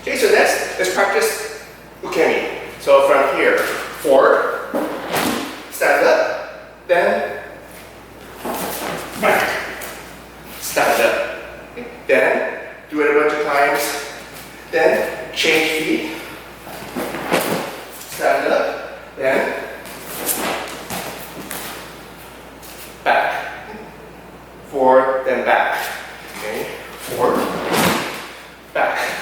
Okay, so next, let's practice Ukemi. So from here, forward, stand up, then back, stand up, then do it a bunch of times, then change feet, stand up, then back, forward, then back, okay, forward, back.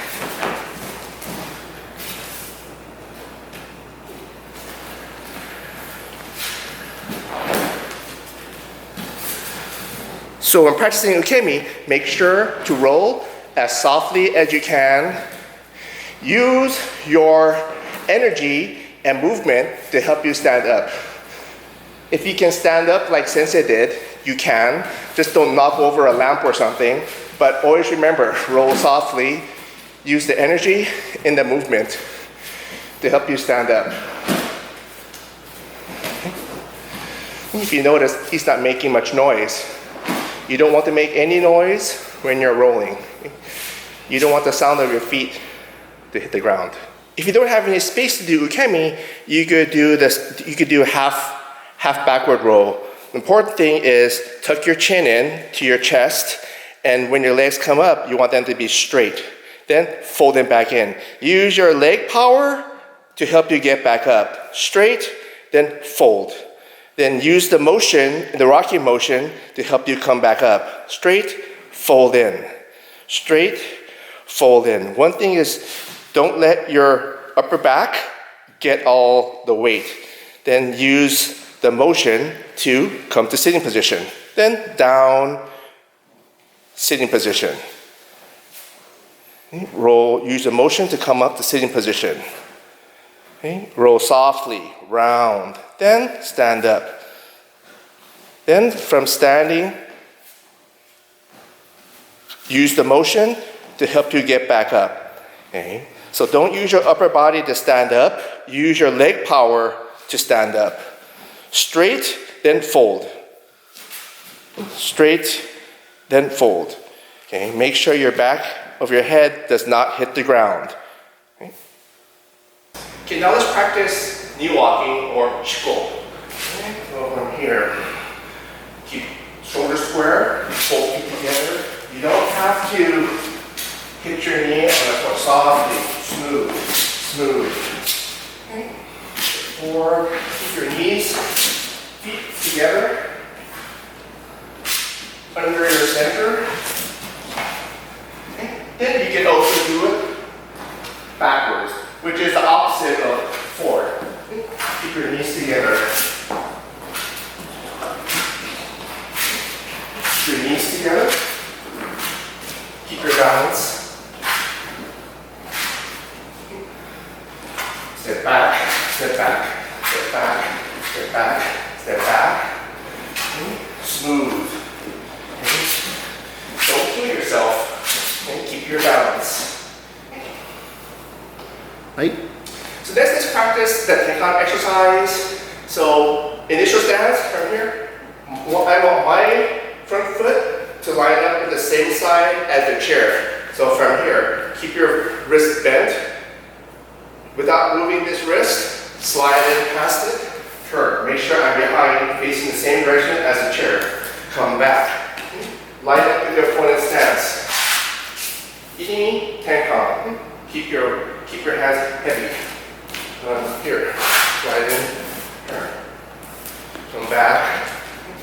So when practicing Ukemi, make sure to roll as softly as you can. Use your energy and movement to help you stand up. If you can stand up like Sensei did, you can. Just don't knock over a lamp or something. But always remember, roll softly. Use the energy in the movement to help you stand up. If you notice, he's not making much noise. You don't want to make any noise when you're rolling. You don't want the sound of your feet to hit the ground. If you don't have any space to do Ukemi, you could do this. You could do half backward roll. The important thing is tuck your chin in to your chest, and when your legs come up, you want them to be straight. Then fold them back in. Use your leg power to help you get back up. Straight, then fold. Then use the motion, the rocking motion, to help you come back up. Straight, fold in. Straight, fold in. One thing is, don't let your upper back get all the weight. Then use the motion to come to sitting position. Then down, sitting position. Okay. Roll, use the motion to come up to sitting position. Okay. Roll softly, round. Then stand up. Then from standing, use the motion to help you get back up. Okay. So don't use your upper body to stand up. Use your leg power to stand up. Straight, then fold. Straight, then fold. Okay. Make sure your back of your head does not hit the ground. Okay, now let's practice knee walking or Shikko. Okay, so from here, keep shoulders square, both feet together. You don't have to hit your knee on the floor softly, smooth. Okay. Forward, keep your knees, feet together, under your center. Okay. Then you can also do it backwards, which is the opposite of forward. Keep your knees together. Keep your knees together. Keep your balance. Step back, step back, step back, step back, step back. Smooth. Don't kill yourself. And keep your balance. Right? So let's practice the Tenkan exercise. So initial stance from here. I want my front foot to line up with the same side as the chair. So from here, keep your wrist bent. Without moving this wrist, slide in past it, turn. Make sure I'm behind, facing the same direction as the chair. Come back. Line up with your opponent's stance. Irimi, Tenkan. Keep your hands heavy. Here, slide in, turn. Come back,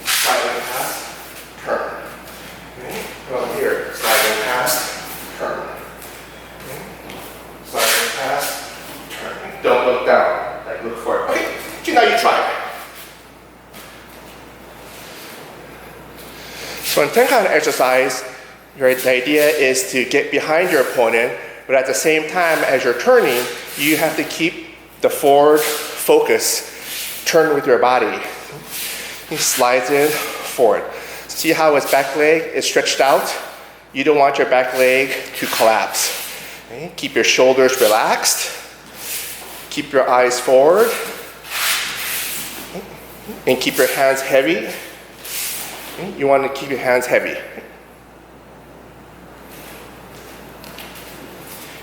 slide in past, turn. Okay. Come here, slide in past, turn. Okay. Slide in past, turn. Don't look down, like look forward. Okay, now you try. So in Tenkan exercise, the idea is to get behind your opponent, but at the same time as you're turning, you have to keep the forward focus. Turn with your body. He slides in, forward. See how his back leg is stretched out? You don't want your back leg to collapse. Okay? Keep your shoulders relaxed. Keep your eyes forward. And keep your hands heavy. Okay? You want to keep your hands heavy.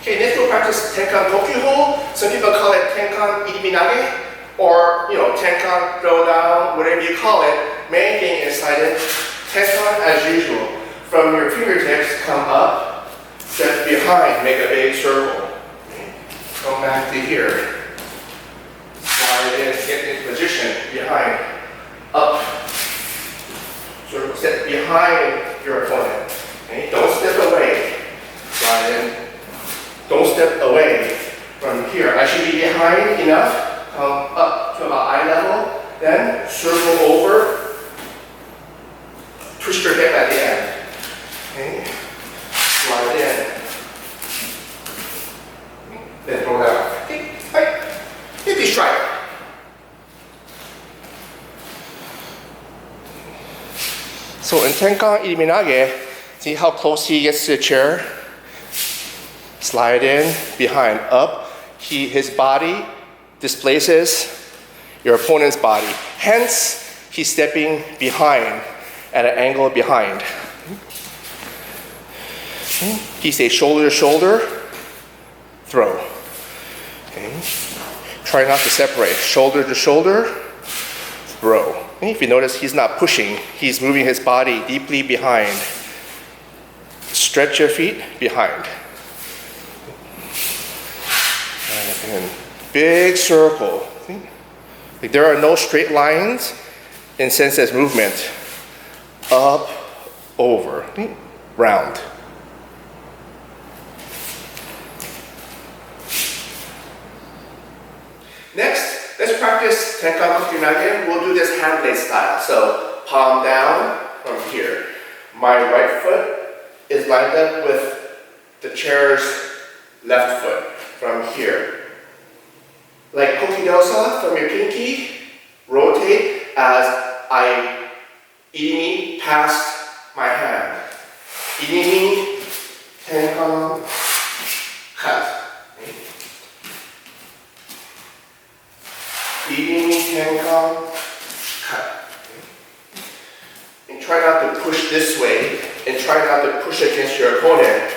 Okay, next we'll practice Tenkan Kokyu-ho. Some people call it Tenkan irimi, or Tenkan throw down, whatever you call it. Main thing is silent. Tenkan as usual. From your fingertips, come up, step behind, make a big circle. Come back to here. Slide in, get into position, behind, up. Circle, step behind your opponent. Okay? Don't step away. Slide in. Don't step away from here. I should be behind enough. Come up to about eye level. Then circle over. Twist your hip at the end. Okay. Slide in. Then throw down. Okay. Right. Hit the strike. So in Tenkan irimi, see how close he gets to the chair? Slide in, behind, up. His body displaces your opponent's body. Hence, he's stepping behind at an angle behind. He stays shoulder to shoulder, throw. Okay. Try not to separate. Shoulder to shoulder, throw. Okay. If you notice, he's not pushing. He's moving his body deeply behind. Stretch your feet behind. And big circle. See? Like there are no straight lines in Sensei's movement. Up, over, round. Next, let's practice Tenkan Kokyu-ho. We'll do this hand blade style. So palm down from here. My right foot is lined up with the chair's left foot from here. Like kokyunage from your pinky, rotate as I irimi past my hand. Irimi, tenkan, cut. Irimi, tenkan, cut. And try not to push this way, and try not to push against your opponent.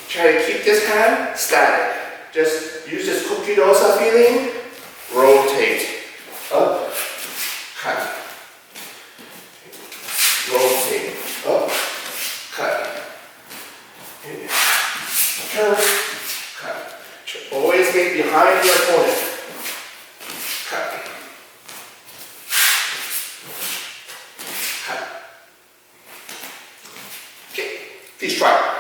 Try to keep this hand static. Just use this kokyunage feeling, rotate, up, cut. Rotate, up, cut. Turn, cut. Always get behind your opponent. Cut. Cut. Okay, please try.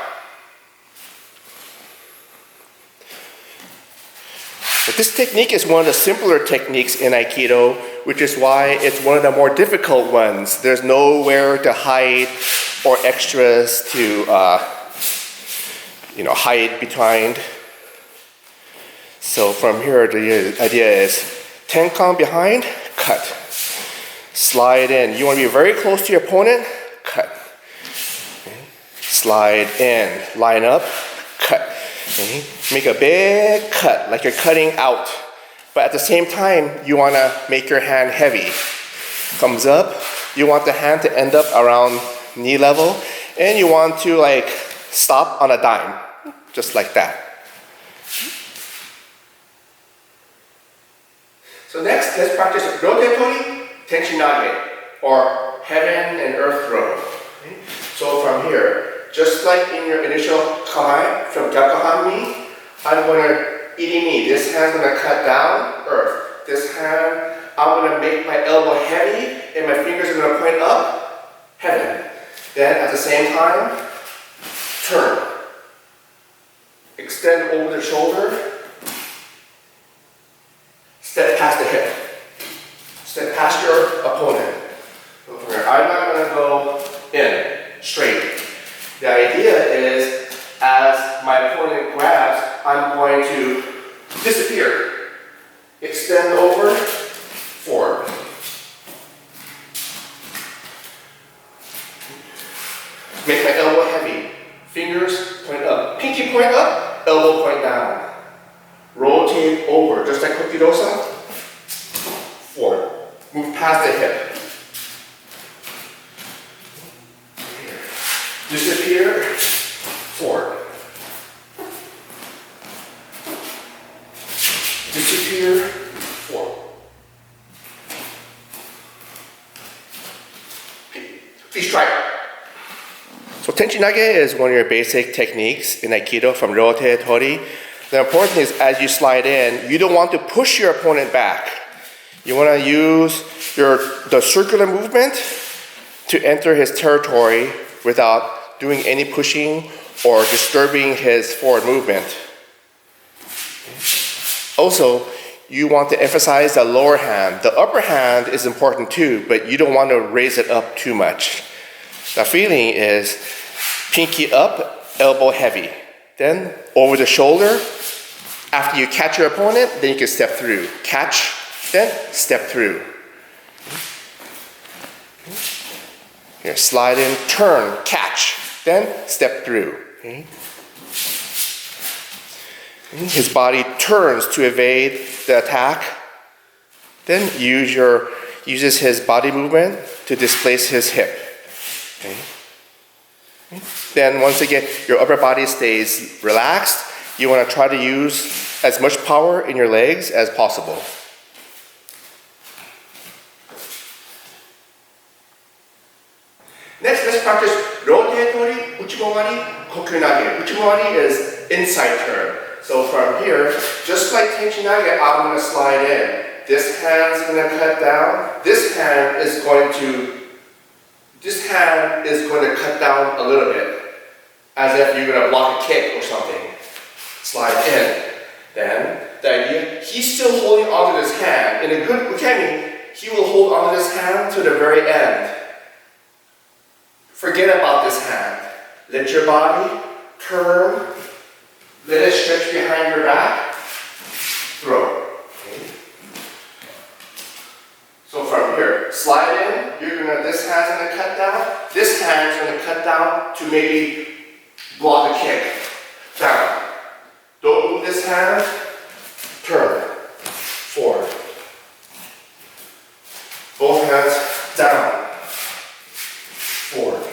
But this technique is one of the simpler techniques in Aikido, which is why it's one of the more difficult ones. There's nowhere to hide or extras to hide behind. So from here, the idea is tenkan behind, cut. Slide in. You want to be very close to your opponent, cut. Okay. Slide in, line up, cut. Okay. Make a big cut, like you're cutting out. But at the same time, you want to make your hand heavy. Comes up, you want the hand to end up around knee level, and you want to stop on a dime, just like that. So next, let's practice Ryote, Tenchinage, or heaven and earth throw. Okay. So from here, just like in your initial kamae from Gyaku hanmi, I'm going to irimi. This hand's going to cut down, earth. This hand, I'm going to make my elbow heavy, and my fingers are going to point up, heaven. Then at the same time, turn. Extend over the shoulder. Step past the hip. Step past your opponent. I'm not going to go in straight. The idea is, as my opponent grabs, I'm going to disappear. Extend over, forward. Make my elbow heavy. Fingers point up. Pinky point up, elbow point down. Rotate over, just like kokyunage. Forward. Move past the hip. Disappear, forward. So Tenchinage is one of your basic techniques in Aikido from Ryote, Tori. The important thing is as you slide in, you don't want to push your opponent back. You want to use the circular movement to enter his territory without doing any pushing or disturbing his forward movement. Also, you want to emphasize the lower hand. The upper hand is important too, but you don't want to raise it up too much. The feeling is pinky up, elbow heavy. Then over the shoulder. After you catch your opponent, then you can step through. Catch, then step through. Here, slide in, turn, catch, then step through. Okay. His body turns to evade the attack. Then uses his body movement to displace his hip. Okay. Then once again, your upper body stays relaxed. You want to try to use as much power in your legs as possible. Next, let's practice Ryote, Tori, uchimawari, kokyunage. Uchimawari is inside turn. So from here, just like Tenchinage, I'm going to slide in. This hand's going to cut down. This hand is going to cut down a little bit, as if you're going to block a kick or something. Slide in. Then, the idea, he's still holding onto this hand. In a good ukemi, he will hold onto this hand to the very end. Forget about this hand. Let your body turn. Let it stretch behind your back. Throw. Okay. So from here, slide in. This hand's going to cut down. This hand's going to cut down to maybe block a kick. Down. Don't move this hand. Turn. Forward. Both hands down. Forward.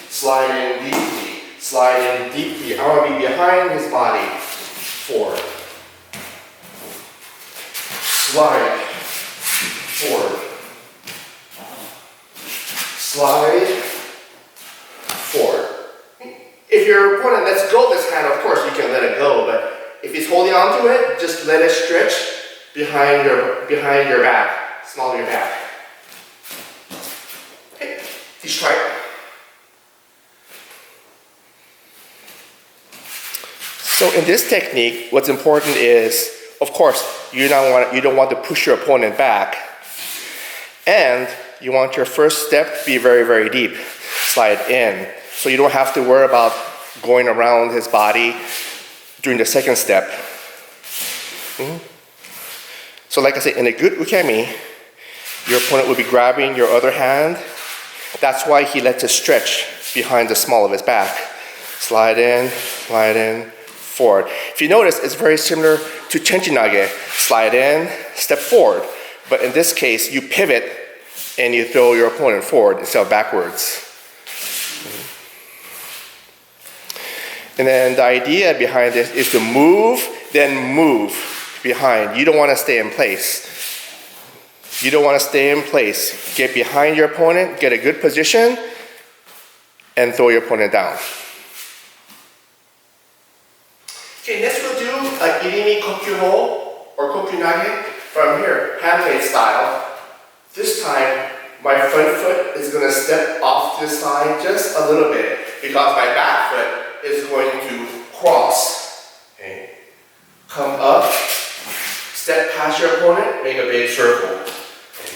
Slide in deeply. Slide in deeply. I want to be behind his body. Forward. Slide. Forward. Slide. Forward. If your opponent lets go of this hand, of course you can let it go, but if he's holding on to it, just let it stretch behind your back, small of your back. Okay, please try it. So in this technique, what's important is, of course, you don't want to push your opponent back, and you want your first step to be very, very deep. Slide in. So you don't have to worry about going around his body during the second step. So like I said, in a good ukemi, your opponent will be grabbing your other hand. That's why he lets it stretch behind the small of his back. Slide in, forward. If you notice, it's very similar to Tenchinage. Slide in, step forward. But in this case, you pivot and you throw your opponent forward instead of backwards. And then the idea behind this is to move, then move behind. You don't want to stay in place. You don't want to stay in place. Get behind your opponent, get a good position, and throw your opponent down. Okay, next we'll do irimi Kokyu-ho or kokyunage from here, handmade style. This time, my front foot is going to step off to the side just a little bit because my back foot is going to cross. Okay. Come up, step past your opponent, make a big circle. Okay.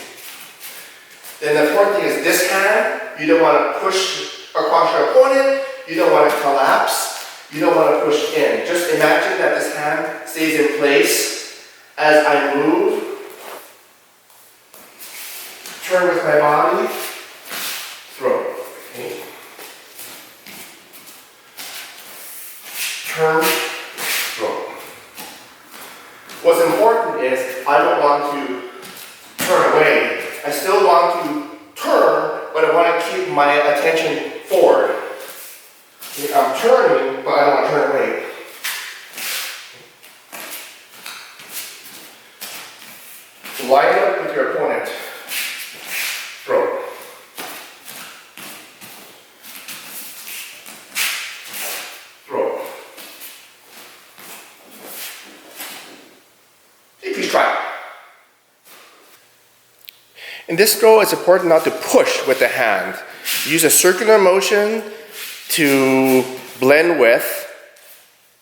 Then the important thing is this hand, you don't want to push across your opponent, you don't want to collapse, you don't want to push in. Just imagine that this hand stays in place as I move. Turn with my body, throw. Okay. Turn, throw. What's important is I don't want to turn away. I still want to turn, but I want to keep my attention forward. Okay, I'm turning, but I don't want to turn away. Line up with your opponent. Throw. In this throw, it's important not to push with the hand. Use a circular motion to blend with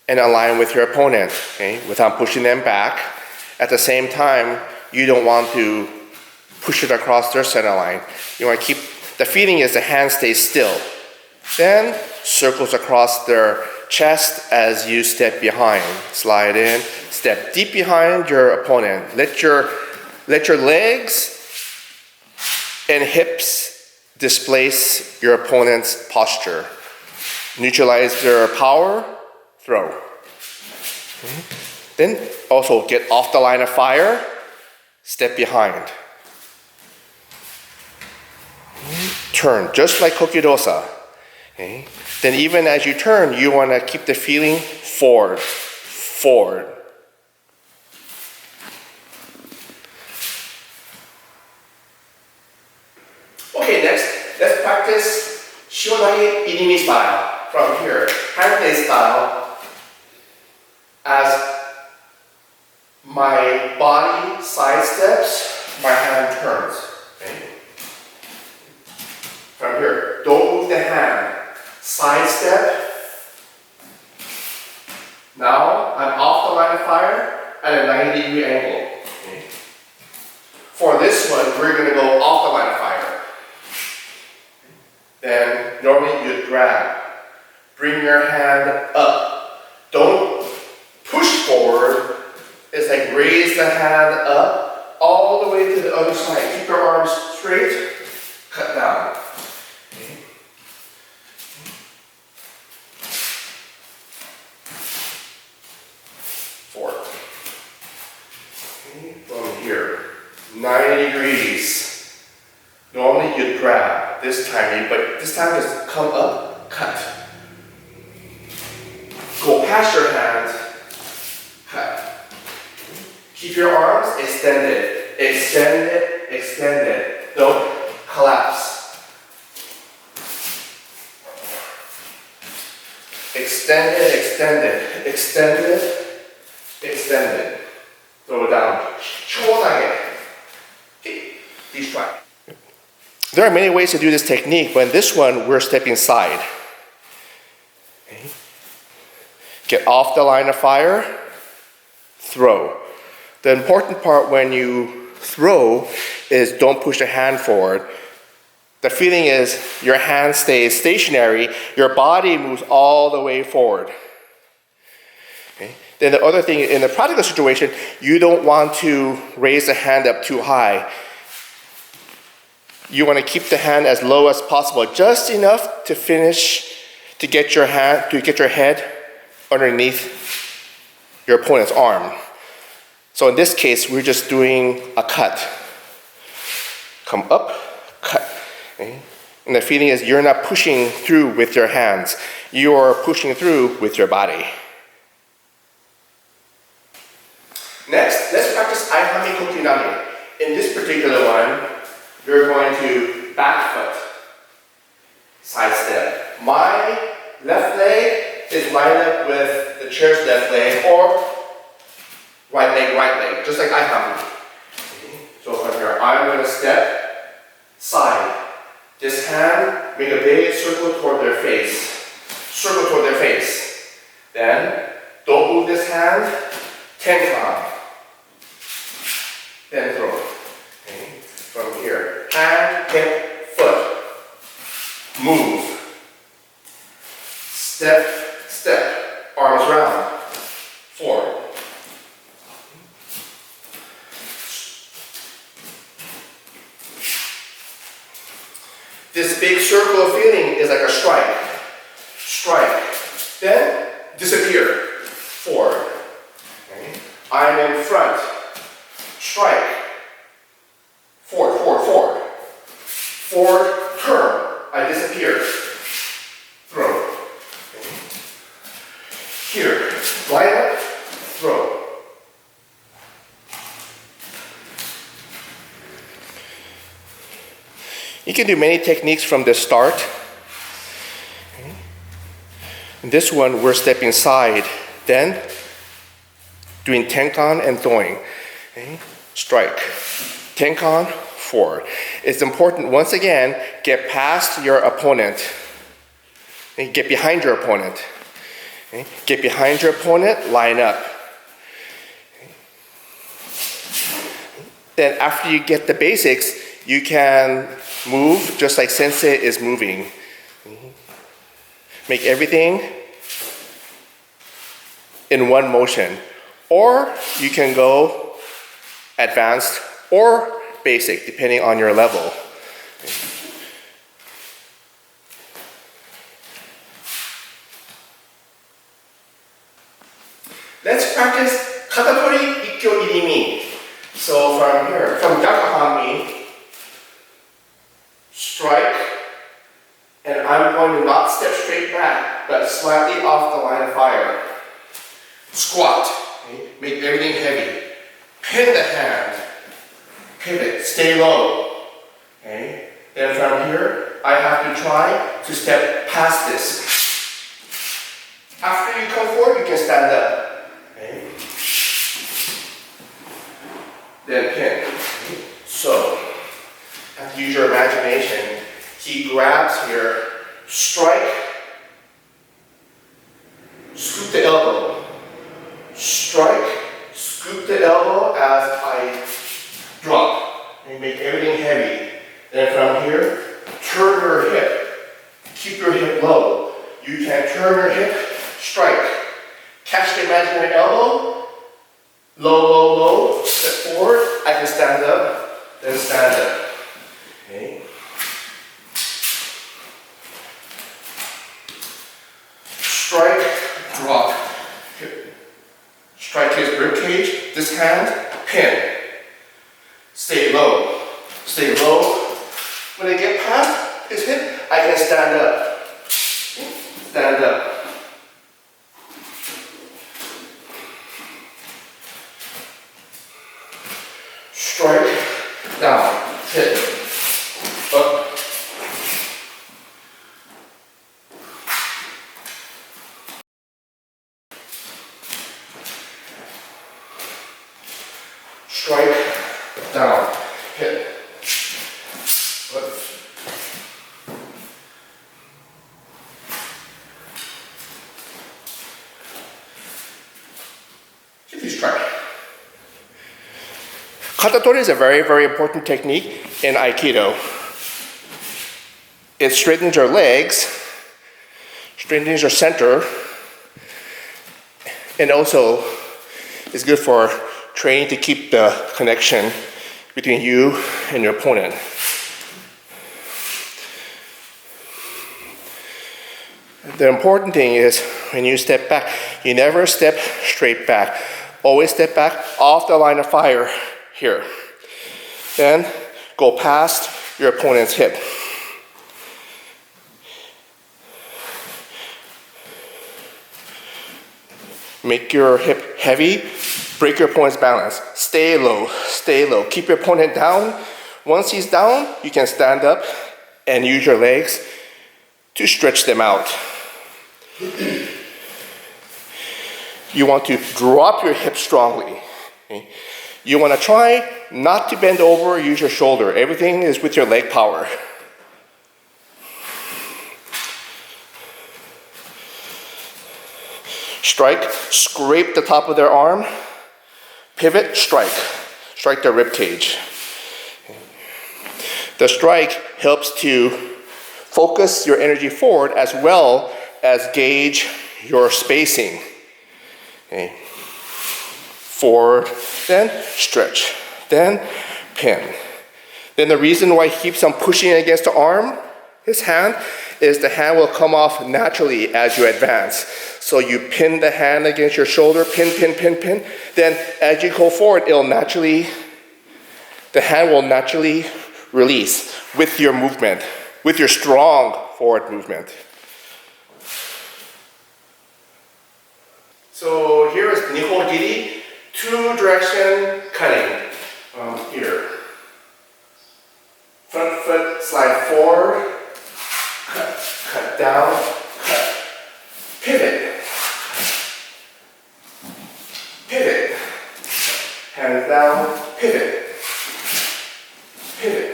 and align with your opponent, okay, without pushing them back. At the same time, you don't want to push it across their center line. You want to keep, the feeling is the hand stays still. Then circles across their chest as you step behind. Slide in, step deep behind your opponent. Let your legs and hips displace your opponent's posture. Neutralize their power, throw. Okay. Then also get off the line of fire, step behind. Okay. Turn, just like kokyu-dosa. Okay. Then even as you turn, you want to keep the feeling forward, forward. Okay, next, let's practice Shionage irimi style. From here, hanmi style, as my body sidesteps, my hand turns. Okay. From here, don't move the hand. Sidestep. Now I'm off the line of fire at a 90-degree angle. Okay. For this one, we're going to go off the line of fire. Then normally you'd grab. Bring your hand up. Don't push forward. It's like raise the hand up all the way to the other side. Keep your arms straight. Cut down. Okay. Forward. Okay. From here, 90 degrees. Normally you'd grab this time, but this time just come up, cut. Go past your hands, cut. Keep your arms extended, extended, extended. Don't collapse. Extended, extended, extended, extended. Throw it down. De-strike. There are many ways to do this technique, but in this one, we're stepping side. Okay. Get off the line of fire, throw. The important part when you throw is don't push the hand forward. The feeling is your hand stays stationary, your body moves all the way forward. Okay. Then the other thing, in the practical situation, you don't want to raise the hand up too high. You want to keep the hand as low as possible, just enough to finish, to get your head underneath your opponent's arm. So in this case, we're just doing a cut. Come up, cut. Okay? And the feeling is you're not pushing through with your hands. You are pushing through with your body. Next, let's practice Aihamni kokyunage. In this particular one, you're going to back foot, side step. My left leg is lined up with the chair's left leg, or right leg, just like Aihamni. Okay. So from here, I'm going to step side. This hand, make a big circle toward their face. Circle toward their face. Then, don't move this hand, Tenkan. Then throw. Okay. From here, hand, hip, foot. Move. Step, step, arms round, forward. This big circle of feeling is like a strike. Strike. Then disappear. Forward. Okay. I'm in front. Strike. Forward, forward, forward. Forward, turn. I disappear. Throw. Okay. Here. Line up. Throw. You can do many techniques from the start. Okay. In this one, we're stepping side, then doing tenkan and throwing. Okay. Strike. Tenkan, forward. It's important, once again, get past your opponent. And get behind your opponent. Okay? Get behind your opponent, line up. Okay? Then after you get the basics, you can move just like Sensei is moving. Make everything in one motion. Or you can go advanced or basic, depending on your level. Let's practice Kata-tori, ikkyo, irimi. So from here, from Gyaku hanmi, strike, and I'm going to not step straight back, but slightly off the line of fire. Squat, okay? Make everything heavy. Pin the hand, pivot, stay low. Okay? Then from here, I have to try to step past this. After you come forward, you can stand up. Okay? Then pin. Okay? So, have to use your imagination. He grabs here, strike, scoop the elbow. Strike, scoop the elbow as I drop. And make everything heavy. Then from here, turn your hip. Keep your hip low. You can turn your hip, strike. Catch the imaginary elbow. Low, low, low. Step forward. I can stand up. Then stand up. Okay. Strike, drop. Strike his rib cage. This hand, pin. Stay low. Stay low. When I get past his hip, I can stand up. Stand up. Strike, down, hit, up. Strike, down, hit, up. Give you strike. Kata-tori is a very, very important technique in Aikido. It straightens your legs, straightens your center, and also is good for training to keep the connection between you and your opponent. The important thing is when you step back, you never step straight back. Always step back off the line of fire. Here. Then go past your opponent's hip. Make your hip heavy, break your opponent's balance. Stay low, stay low. Keep your opponent down. Once he's down, you can stand up and use your legs to stretch them out. You want to drop your hip strongly. Okay? You want to try not to bend over, use your shoulder. Everything is with your leg power. Strike, scrape the top of their arm, pivot, strike. Strike their rib cage. The strike helps to focus your energy forward as well as gauge your spacing. Okay. Forward, then stretch, then pin. Then the reason why he keeps on pushing against the arm, his hand, is the hand will come off naturally as you advance. So you pin the hand against your shoulder, pin, pin, pin, pin. Then as you go forward, the hand will naturally release with your movement, with your strong forward movement. So here is Niho-giri. Two-direction cutting here. Front foot slide forward, cut down, cut. Pivot. Pivot. Hands down, pivot. Pivot.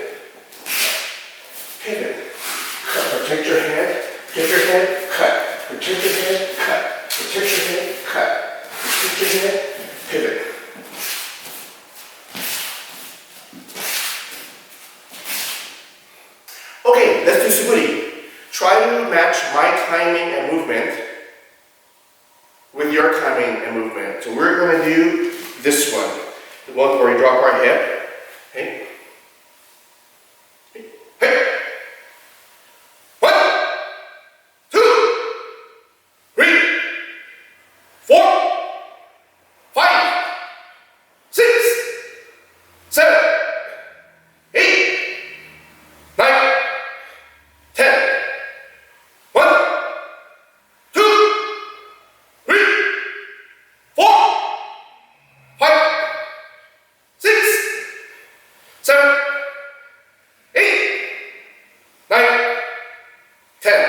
cut. Protect your head. Protect your head. Cut. Protect your head. Cut. Protect your head. Cut. Protect your head. Pivot. Okay, let's do Suburi. Try to match my timing and movement with your timing and movement. So we're going to do this one. The one where we drop our hip. Okay. Hey. 1, 2, 3, 4, 5, 6, 7, 8, 9, 10. 1, 2, 3, 4, 5, 6, 7, 8, 9, 10.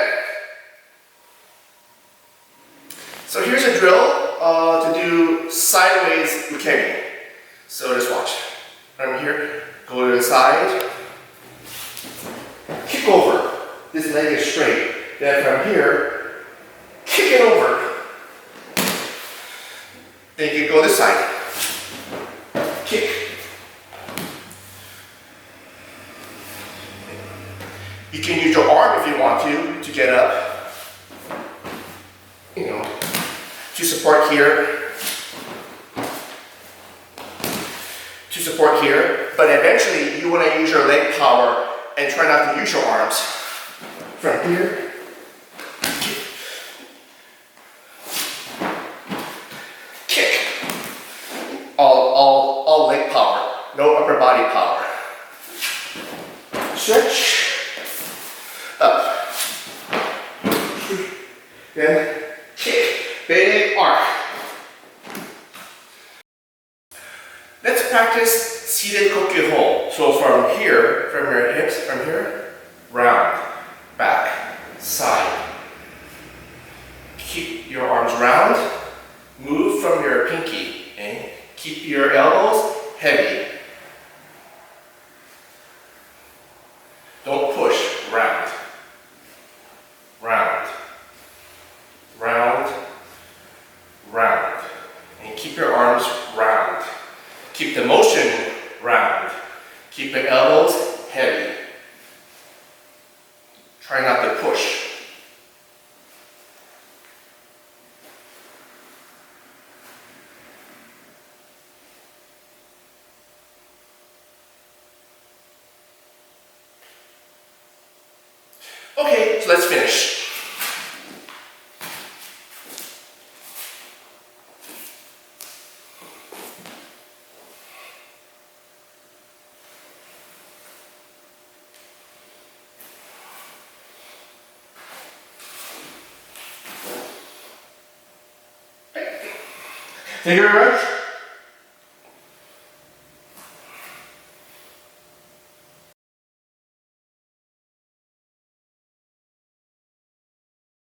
So here's a drill to do sideways ukemi. So just watch. I'm here, go to the side, kick over. This leg is straight. Then from here, kick it over. Then you go this side. Kick. You can use your arm if you want to get up. You know, to support here. To support here. But eventually you want to use your leg power and try not to use your arms. From here. Kick. All leg power. No upper body power. Stretch. Up. Then kick. Big arc. Let's practice seated Kokyu-ho. So from here, from your hips, from here, round, back, side. Keep your arms round. Move from your pinky. Okay? Keep your elbows heavy. Don't push. Round. Round. Round. Round. And keep your arms round. Keep the motion round. Keep the elbows heavy. Try not to push. Okay, so let's finish. Thank you very much.